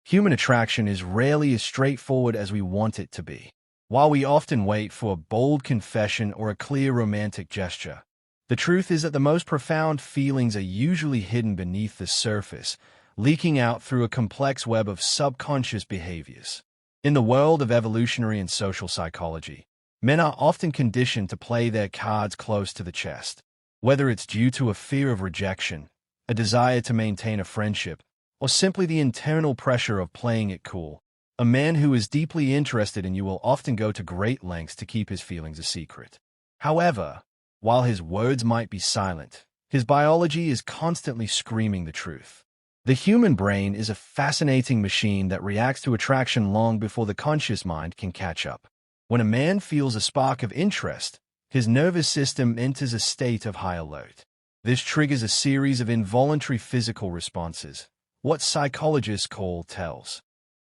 Human attraction is rarely as straightforward as we want it to be. While we often wait for a bold confession or a clear romantic gesture, the truth is that the most profound feelings are usually hidden beneath the surface, leaking out through a complex web of subconscious behaviors. In the world of evolutionary and social psychology, men are often conditioned to play their cards close to the chest. Whether it's due to a fear of rejection, a desire to maintain a friendship, or simply the internal pressure of playing it cool, a man who is deeply interested in you will often go to great lengths to keep his feelings a secret. However, while his words might be silent, his biology is constantly screaming the truth. The human brain is a fascinating machine that reacts to attraction long before the conscious mind can catch up. When a man feels a spark of interest, his nervous system enters a state of high alert. This triggers a series of involuntary physical responses, what psychologists call tells.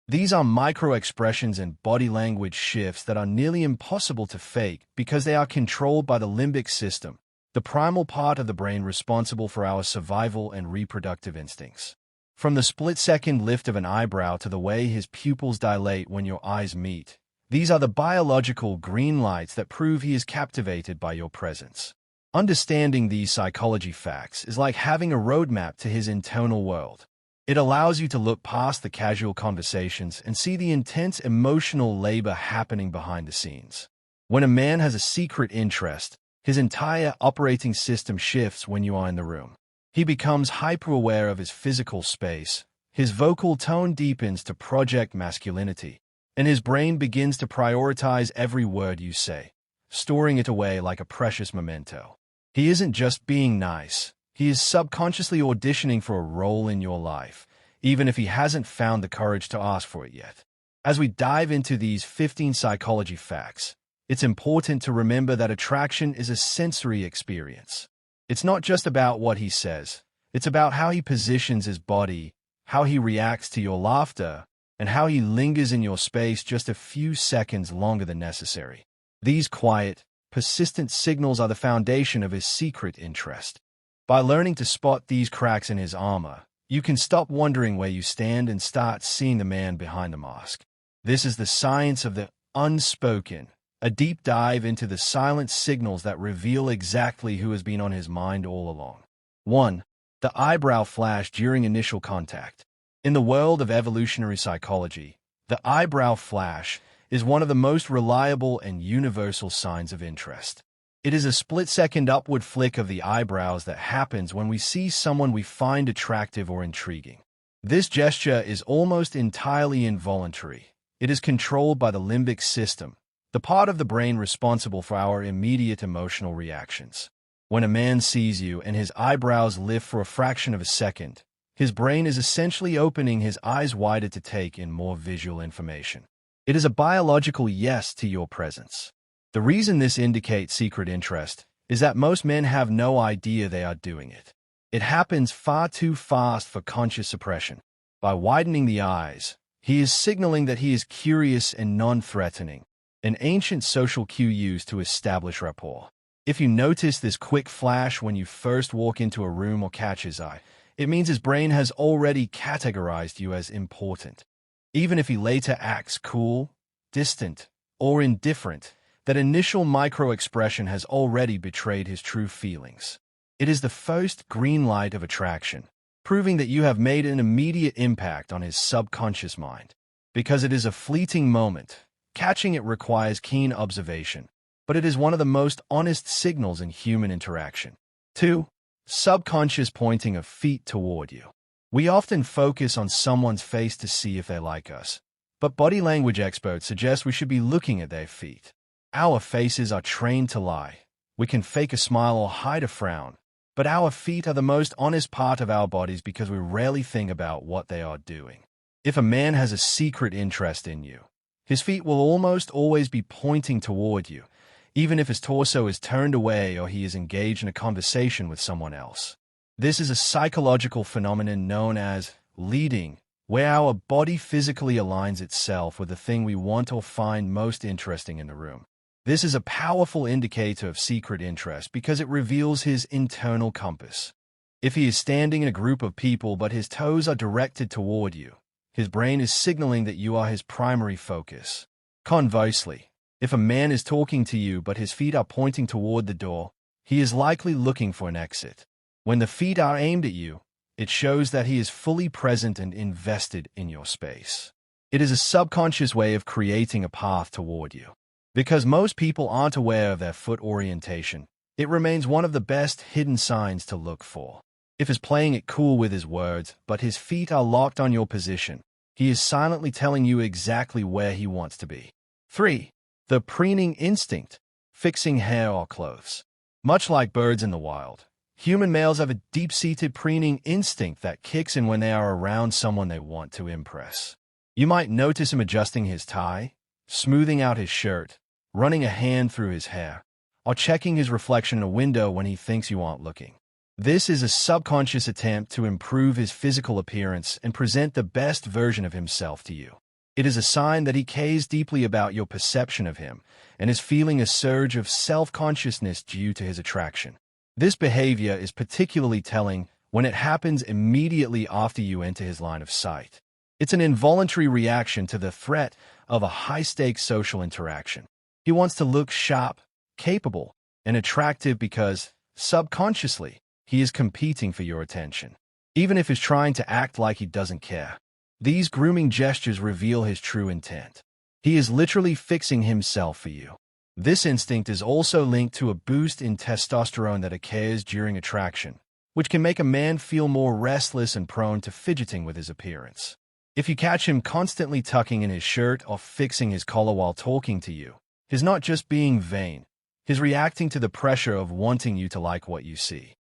These are micro-expressions and body language shifts that are nearly impossible to fake because they are controlled by the limbic system, the primal part of the brain responsible for our survival and reproductive instincts. From the split-second lift of an eyebrow to the way his pupils dilate when your eyes meet, these are the biological green lights that prove he is captivated by your presence. Understanding these psychology facts is like having a roadmap to his internal world. It allows you to look past the casual conversations and see the intense emotional labor happening behind the scenes. When a man has a secret interest, his entire operating system shifts when you are in the room. He becomes hyper-aware of his physical space, his vocal tone deepens to project masculinity, and his brain begins to prioritize every word you say, storing it away like a precious memento. He isn't just being nice. He is subconsciously auditioning for a role in your life, even if he hasn't found the courage to ask for it yet. As we dive into these 15 psychology facts, it's important to remember that attraction is a sensory experience. It's not just about what he says. It's about how he positions his body, how he reacts to your laughter, and how he lingers in your space just a few seconds longer than necessary. These quiet, persistent signals are the foundation of his secret interest. By learning to spot these cracks in his armor, you can stop wondering where you stand and start seeing the man behind the mask. This is the science of the unspoken, a deep dive into the silent signals that reveal exactly who has been on his mind all along. 1. The eyebrow flash during initial contact. In the world of evolutionary psychology, the eyebrow flash is one of the most reliable and universal signs of interest. It is a split-second upward flick of the eyebrows that happens when we see someone we find attractive or intriguing. This gesture is almost entirely involuntary. It is controlled by the limbic system, the part of the brain responsible for our immediate emotional reactions. When a man sees you and his eyebrows lift for a fraction of a second, his brain is essentially opening his eyes wider to take in more visual information. It is a biological yes to your presence. The reason this indicates secret interest is that most men have no idea they are doing it. It happens far too fast for conscious suppression. By widening the eyes, he is signaling that he is curious and non-threatening, an ancient social cue used to establish rapport. If you notice this quick flash when you first walk into a room or catch his eye, it means his brain has already categorized you as important. Even if he later acts cool, distant, or indifferent, that initial micro-expression has already betrayed his true feelings. It is the first green light of attraction, proving that you have made an immediate impact on his subconscious mind. Because it is a fleeting moment, catching it requires keen observation, but it is one of the most honest signals in human interaction. 2. Subconscious pointing of feet toward you. We often focus on someone's face to see if they like us, but body language experts suggest we should be looking at their feet. Our faces are trained to lie. We can fake a smile or hide a frown, but our feet are the most honest part of our bodies because we rarely think about what they are doing. If a man has a secret interest in you, his feet will almost always be pointing toward you, even if his torso is turned away or he is engaged in a conversation with someone else. This is a psychological phenomenon known as leading, where our body physically aligns itself with the thing we want or find most interesting in the room. This is a powerful indicator of secret interest because it reveals his internal compass. If he is standing in a group of people but his toes are directed toward you, His brain is signaling that you are his primary focus. Conversely, if a man is talking to you but his feet are pointing toward the door, he is likely looking for an exit. When the feet are aimed at you, it shows that he is fully present and invested in your space. It is a subconscious way of creating a path toward you. Because most people aren't aware of their foot orientation, it remains one of the best hidden signs to look for. If he's playing it cool with his words, but his feet are locked on your position, he is silently telling you exactly where he wants to be. 3. The preening instinct, fixing hair or clothes. Much like birds in the wild, human males have a deep-seated preening instinct that kicks in when they are around someone they want to impress. You might notice him adjusting his tie, smoothing out his shirt, running a hand through his hair, or checking his reflection in a window when he thinks you aren't looking. This is a subconscious attempt to improve his physical appearance and present the best version of himself to you. It is a sign that he cares deeply about your perception of him and is feeling a surge of self-consciousness due to his attraction. This behavior is particularly telling when it happens immediately after you enter his line of sight. It's an involuntary reaction to the threat of a high-stakes social interaction. He wants to look sharp, capable, and attractive because, subconsciously, he is competing for your attention. Even if he's trying to act like he doesn't care, these grooming gestures reveal his true intent. He is literally fixing himself for you. This instinct is also linked to a boost in testosterone that occurs during attraction, which can make a man feel more restless and prone to fidgeting with his appearance. If you catch him constantly tucking in his shirt or fixing his collar while talking to you, he's not just being vain, he's reacting to the pressure of wanting you to like what you see.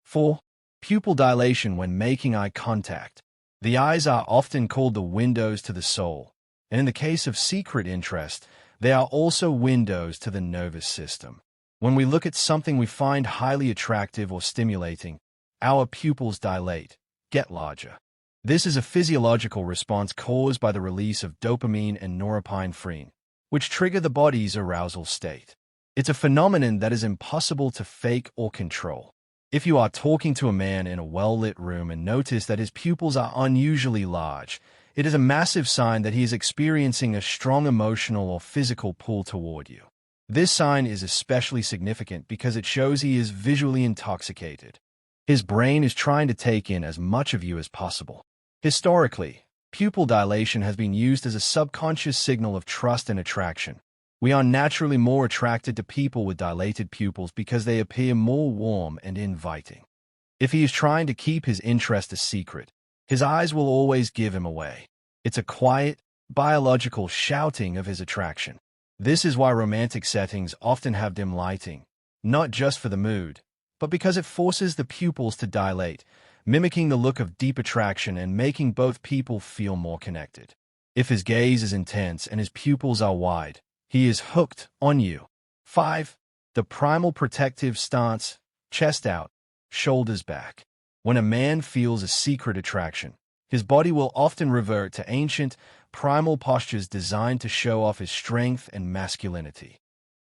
4. Pupil dilation when making eye contact. The eyes are often called the windows to the soul, and in the case of secret interest, they are also windows to the nervous system. When we look at something we find highly attractive or stimulating, our pupils dilate, get larger. This is a physiological response caused by the release of dopamine and norepinephrine, which trigger the body's arousal state. It's a phenomenon that is impossible to fake or control. If you are talking to a man in a well-lit room and notice that his pupils are unusually large, it is a massive sign that he is experiencing a strong emotional or physical pull toward you. This sign is especially significant because it shows he is visually intoxicated. His brain is trying to take in as much of you as possible. Historically, pupil dilation has been used as a subconscious signal of trust and attraction. We are naturally more attracted to people with dilated pupils because they appear more warm and inviting. If he is trying to keep his interest a secret, his eyes will always give him away. It's a quiet, biological shouting of his attraction. This is why romantic settings often have dim lighting, not just for the mood, but because it forces the pupils to dilate, mimicking the look of deep attraction and making both people feel more connected. If his gaze is intense and his pupils are wide, he is hooked on you. 5. The primal protective stance, chest out, shoulders back. When a man feels a secret attraction, his body will often revert to ancient, primal postures designed to show off his strength and masculinity.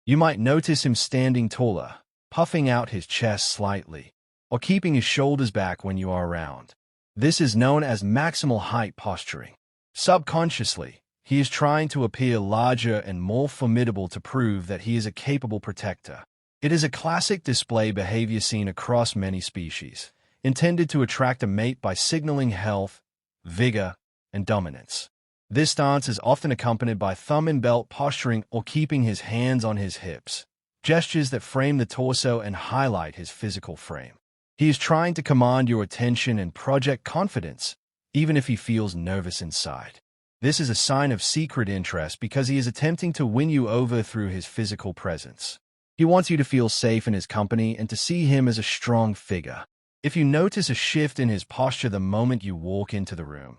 You might notice him standing taller, puffing out his chest slightly, or keeping his shoulders back when you are around. This is known as maximal height posturing. Subconsciously, he is trying to appear larger and more formidable to prove that he is a capable protector. It is a classic display behavior seen across many species, intended to attract a mate by signaling health, vigor, and dominance. This stance is often accompanied by thumb in belt posturing or keeping his hands on his hips, gestures that frame the torso and highlight his physical frame. He is trying to command your attention and project confidence, even if he feels nervous inside. This is a sign of secret interest because he is attempting to win you over through his physical presence. He wants you to feel safe in his company and to see him as a strong figure. If you notice a shift in his posture the moment you walk into the room,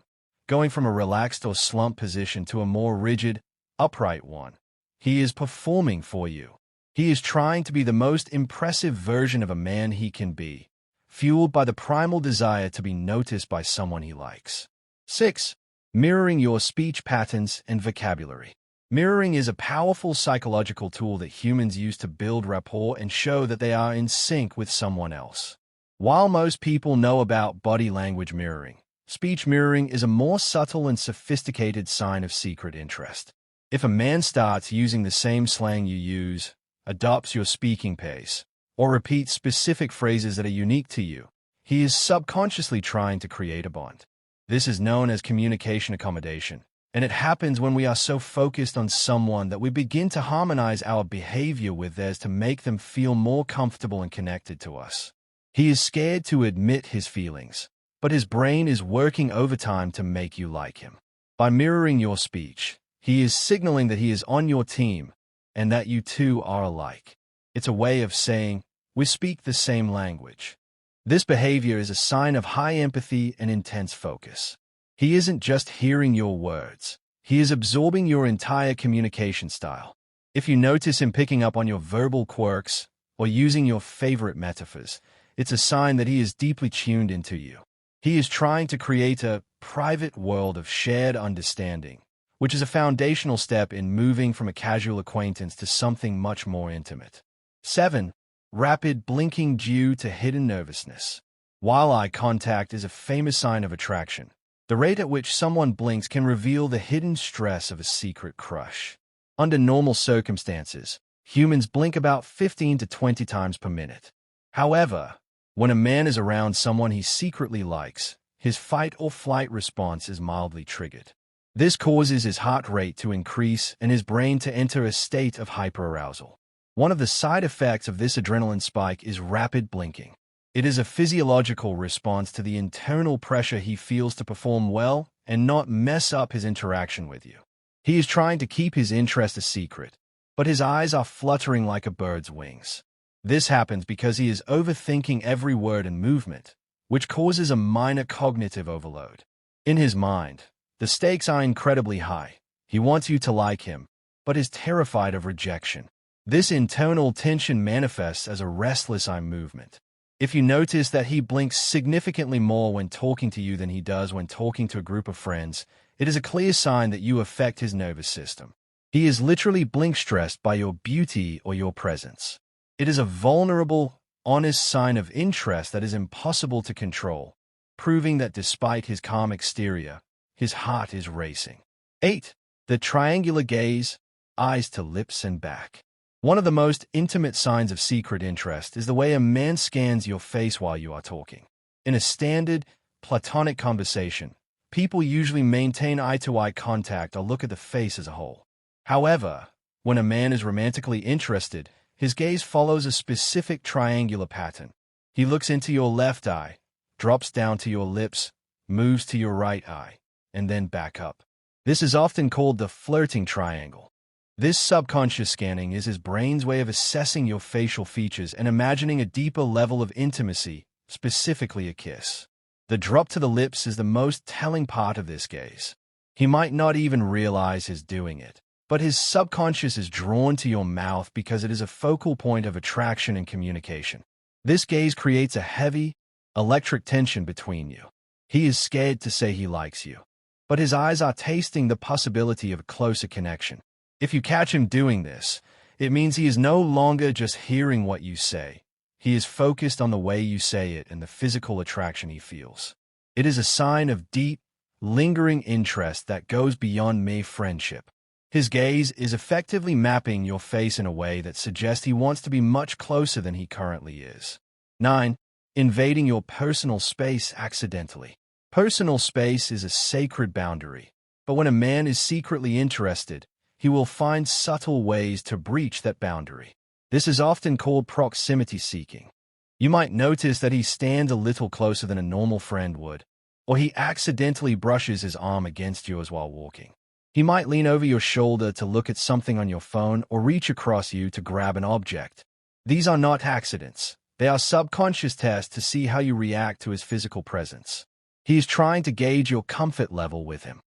going from a relaxed or slumped position to a more rigid, upright one, he is performing for you. He is trying to be the most impressive version of a man he can be, fueled by the primal desire to be noticed by someone he likes. 6. Mirroring your speech patterns and vocabulary. Mirroring is a powerful psychological tool that humans use to build rapport and show that they are in sync with someone else. While most people know about body language mirroring, Speech mirroring is a more subtle and sophisticated sign of secret interest. If a man starts using the same slang you use, adopts your speaking pace, or repeats specific phrases that are unique to you, he is subconsciously trying to create a bond. This is known as communication accommodation, and it happens when we are so focused on someone that we begin to harmonize our behavior with theirs to make them feel more comfortable and connected to us. He is scared to admit his feelings, but his brain is working overtime to make you like him. By mirroring your speech, he is signaling that he is on your team and that you two are alike. It's a way of saying, we speak the same language. This behavior is a sign of high empathy and intense focus. He isn't just hearing your words. He is absorbing your entire communication style. If you notice him picking up on your verbal quirks or using your favorite metaphors, it's a sign that he is deeply tuned into you. He is trying to create a private world of shared understanding, which is a foundational step in moving from a casual acquaintance to something much more intimate. 7. Rapid blinking due to hidden nervousness. While eye contact is a famous sign of attraction, the rate at which someone blinks can reveal the hidden stress of a secret crush. Under normal circumstances, humans blink about 15 to 20 times per minute. However, when a man is around someone he secretly likes, his fight or flight response is mildly triggered. This causes his heart rate to increase and his brain to enter a state of hyperarousal. One of the side effects of this adrenaline spike is rapid blinking. It is a physiological response to the internal pressure he feels to perform well and not mess up his interaction with you. He is trying to keep his interest a secret, but his eyes are fluttering like a bird's wings. This happens because he is overthinking every word and movement, which causes a minor cognitive overload. In his mind, the stakes are incredibly high. He wants you to like him, but is terrified of rejection. This internal tension manifests as a restless eye movement. If you notice that he blinks significantly more when talking to you than he does when talking to a group of friends, it is a clear sign that you affect his nervous system. He is literally blink-stressed by your beauty or your presence. It is a vulnerable, honest sign of interest that is impossible to control, proving that despite his calm exterior, his heart is racing. 8. The triangular gaze, eyes to lips and back. One of the most intimate signs of secret interest is the way a man scans your face while you are talking. In a standard, platonic conversation, people usually maintain eye-to-eye contact or look at the face as a whole. However, when a man is romantically interested, his gaze follows a specific triangular pattern. He looks into your left eye, drops down to your lips, moves to your right eye, and then back up. This is often called the flirting triangle. This subconscious scanning is his brain's way of assessing your facial features and imagining a deeper level of intimacy, specifically a kiss. The drop to the lips is the most telling part of this gaze. He might not even realize he's doing it, but his subconscious is drawn to your mouth because it is a focal point of attraction and communication. This gaze creates a heavy, electric tension between you. He is scared to say he likes you, but his eyes are tasting the possibility of a closer connection. If you catch him doing this, it means he is no longer just hearing what you say. He is focused on the way you say it and the physical attraction he feels. It is a sign of deep, lingering interest that goes beyond mere friendship. His gaze is effectively mapping your face in a way that suggests he wants to be much closer than he currently is. 9. Invading your personal space accidentally. Personal space is a sacred boundary, but when a man is secretly interested, he will find subtle ways to breach that boundary. This is often called proximity seeking. You might notice that he stands a little closer than a normal friend would, or he accidentally brushes his arm against yours while walking. He might lean over your shoulder to look at something on your phone or reach across you to grab an object. These are not accidents. They are subconscious tests to see how you react to his physical presence. He is trying to gauge your comfort level with him.